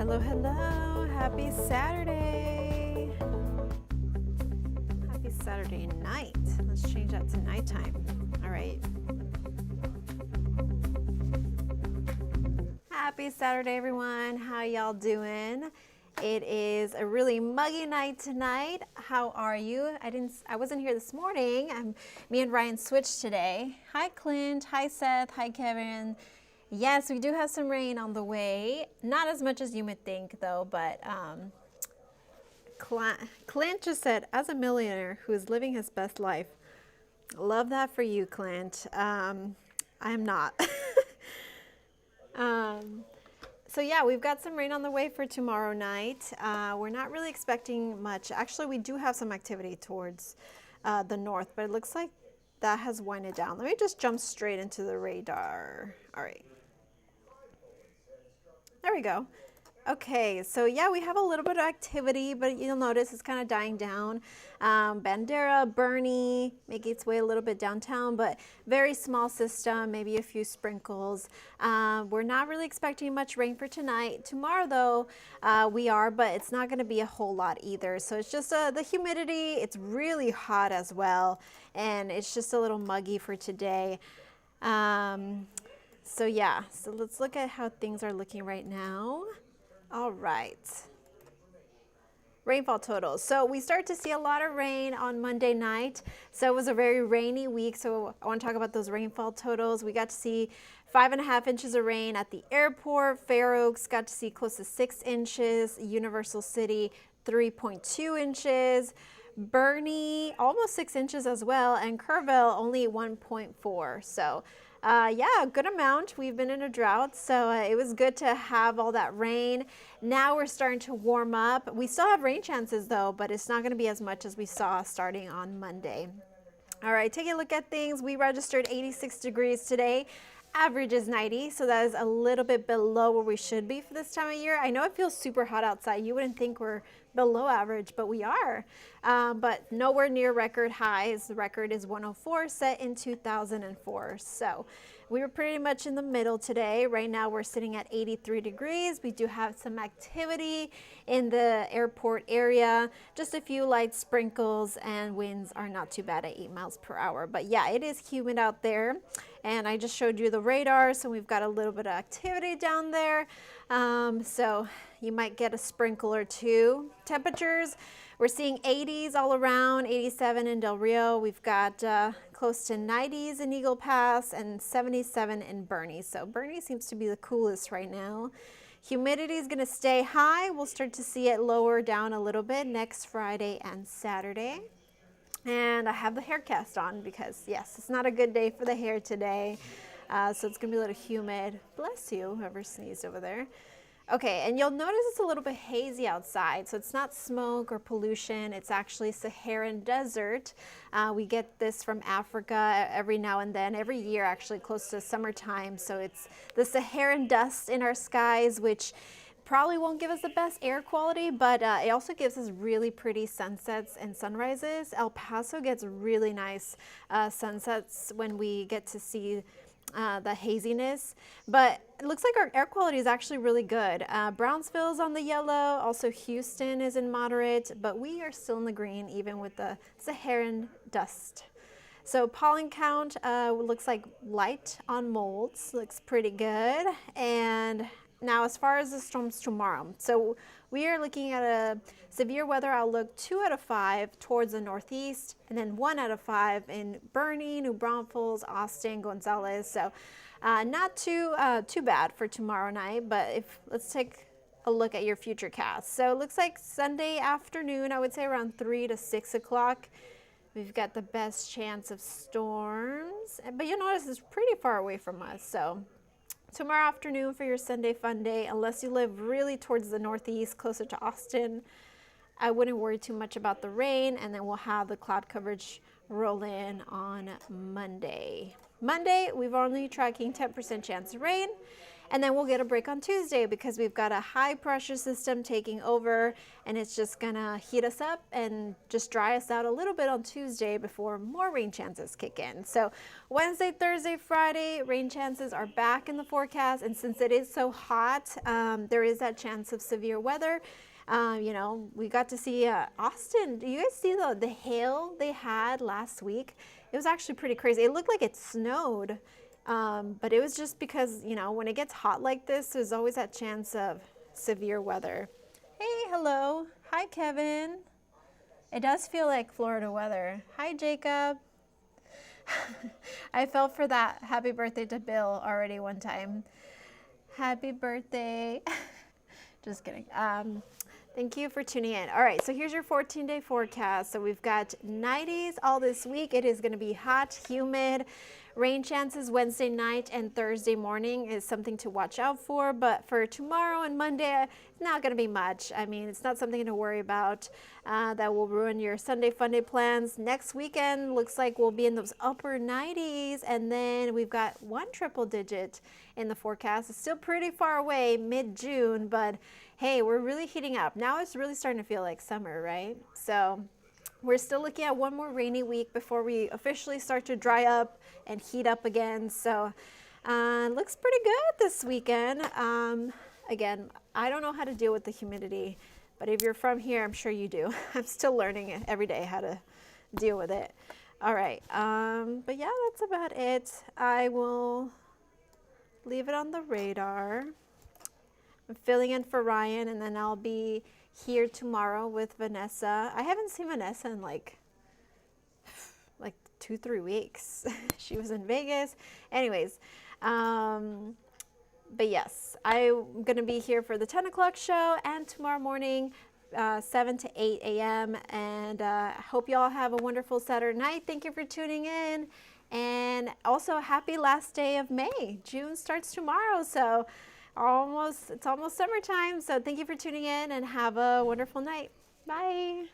Hello, hello. Happy Saturday. Happy Saturday night. Let's change that to nighttime. All right. Happy Saturday, everyone. How y'all doing? It is a really muggy night tonight. How are you? I wasn't here this morning. Me and Ryan switched today. Hi, Clint. Hi, Seth. Hi, Kevin. Yes, we do have some rain on the way. Not as much as you would think, though, but Clint just said, as a millionaire who is living his best life, love that for you, Clint. I'm not. So yeah, we've got some rain on the way for tomorrow night. We're not really expecting much. Actually, we do have some activity towards the north, but it looks like that has winded down. Let me just jump straight into the radar. All right. There we go. Okay, so yeah, we have a little bit of activity, but you'll notice it's kind of dying down. Bandera, Bernie, making its way a little bit downtown, but very small system, maybe a few sprinkles. We're not really expecting much rain for tonight. Tomorrow, though, we are, but it's not going to be a whole lot either. So it's just the humidity. It's really hot as well, and it's just a little muggy for today. So yeah, so let's look at how things are looking right now. All right. Rainfall totals. So we start to see a lot of rain on Monday night. So it was a very rainy week. So I want to talk about those rainfall totals. We got to see 5.5 inches of rain at the airport. Fair Oaks got to see close to 6 inches. Universal City, 3.2 inches. Bernie, almost 6 inches as well. And Kerrville, only 1.4. So yeah, a good amount. We've been in a drought, so it was good to have all that rain. Now we're starting to warm up. We still have rain chances though, but it's not going to be as much as we saw starting on Monday. All right, taking a look at things. We registered 86 degrees today. Average is 90, so that is a little bit below where we should be for this time of year. I know it feels super hot outside. You wouldn't think we're below average, but we are. But nowhere near record highs. The record is 104, set in 2004. So we were pretty much in the middle today. Right now we're sitting at 83 degrees. We do have some activity in the airport area. Just a few light sprinkles, and winds are not too bad at 8 miles per hour. But yeah, it is humid out there. And I just showed you the radar, so we've got a little bit of activity down there. So you might get a sprinkle or two. Temperatures, we're seeing 80s all around, 87 in Del Rio. We've got close to 90s in Eagle Pass and 77 in Bernie. So Bernie seems to be the coolest right now. Humidity is going to stay high. We'll start to see it lower down a little bit next Friday and Saturday. And I have the hair cast on because, yes, it's not a good day for the hair today. So it's going to be a little humid. Bless you, whoever sneezed over there. Okay, and you'll notice it's a little bit hazy outside. So it's not smoke or pollution. It's actually Saharan desert. We get this from Africa every now and then, every year actually, close to summertime. So it's the Saharan dust in our skies, which probably won't give us the best air quality, but it also gives us really pretty sunsets and sunrises. El Paso gets really nice sunsets when we get to see the haziness, but it looks like our air quality is actually really good. Brownsville's on the yellow, also Houston is in moderate, but we are still in the green even with the Saharan dust. So pollen count looks like light on molds, looks pretty good. And now, as far as the storms tomorrow, so we are looking at a severe weather outlook 2 out of 5 towards the northeast, and then 1 out of 5 in Bernie, New Braunfels, Austin, Gonzales. So not too bad for tomorrow night, but let's take a look at your futurecast. So it looks like Sunday afternoon, I would say around 3 to 6 o'clock. We've got the best chance of storms, but you'll notice it's pretty far away from us. So tomorrow afternoon for your Sunday fun day, unless you live really towards the northeast, closer to Austin, I wouldn't worry too much about the rain, and then we'll have the cloud coverage roll in on Monday. Monday, we've only tracking 10% chance of rain, And then we'll get a break on Tuesday because we've got a high pressure system taking over, and it's just gonna heat us up and just dry us out a little bit on Tuesday before more rain chances kick in. So Wednesday, Thursday, Friday, rain chances are back in the forecast. And since it is so hot, there is that chance of severe weather. You know, we got to see Austin. Do you guys see the hail they had last week? It was actually pretty crazy. It looked like it snowed, but it was just because, you know, when it gets hot like this, there's always that chance of severe weather. Hey, hello. Hi, Kevin. It does feel like Florida weather. Hi, Jacob. I fell for that happy birthday to Bill already one time. Happy birthday. Just kidding. Thank you for tuning in. All right, so here's your 14-day forecast. So we've got 90s all this week. It is going to be hot, humid. Rain chances Wednesday night and Thursday morning is something to watch out for. But for tomorrow and Monday, it's not going to be much. I mean, it's not something to worry about that will ruin your Sunday fun day plans. Next weekend looks like we'll be in those upper 90s. And then we've got one triple digit in the forecast. It's still pretty far away, mid-June, but hey, we're really heating up. Now it's really starting to feel like summer, right? So we're still looking at one more rainy week before we officially start to dry up and heat up again. So looks pretty good this weekend. Again, I don't know how to deal with the humidity, but if you're from here, I'm sure you do. I'm still learning it every day how to deal with it. All right, but yeah, that's about it. I will leave it on the radar. I'm filling in for Ryan, and then I'll be here tomorrow with Vanessa. I haven't seen Vanessa in like 2-3 weeks. She was in Vegas. Anyways, but yes, I'm going to be here for the 10 o'clock show and tomorrow morning, 7 to 8 a.m. And I hope you all have a wonderful Saturday night. Thank you for tuning in. And also, happy last day of May. June starts tomorrow, so it's almost summertime. So thank you for tuning in and have a wonderful night. Bye.